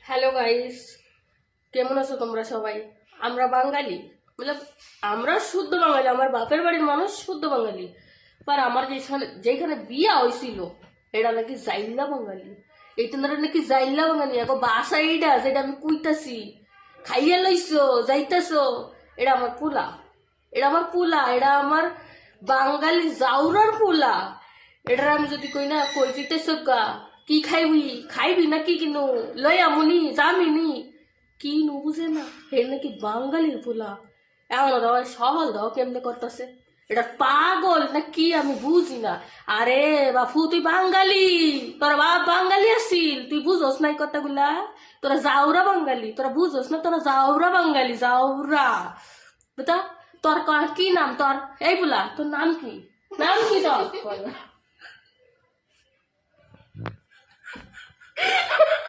Hello guys, কেমন আছো তোমরা সবাই? আমরা বাঙালি, মতলব আমরা শুদ্ধ বাঙালি। আমার বাপের বাড়ির মানুষ শুদ্ধ বাঙালি, पर আমার যেখানে বিয়া হয়েছিল এটা নাকি জাইল্লা বাঙালি। এই তোমরা নাকি জাইল্লা বাঙালি, এখন বাসা এইটা যেটা আমি কইতাছি, খাইয়া লইছো যাইতাছো, এটা আমার পোলা, এটা আমার পোলা, এটা আমার বাঙালি জাউরার পোলা। এটা আমি যদি কই না কই যেতেছ গা, কি খাইবি খাইবি না কি কিনো লই আমনি জামিনি কিনু বুঝে না, এর নাকি বাঙালির পোলা। এমন দাও সহল দাও কেমনে করতেছে, এটা পাগল না কি আমি বুঝি না। আরে বাপু তুই বাঙালি, তোরা বাপ বাঙালি আসিল, তুই বুঝোস নাই কথাগুলা? তোরা জাউরা বাঙালি, তোরা বুঝোস না? তোরা জাউরা বাঙালি, জাউরা বুঝা। তোর কি নাম তোর? এই পোলা তোর নাম কি? নাম কি তোর?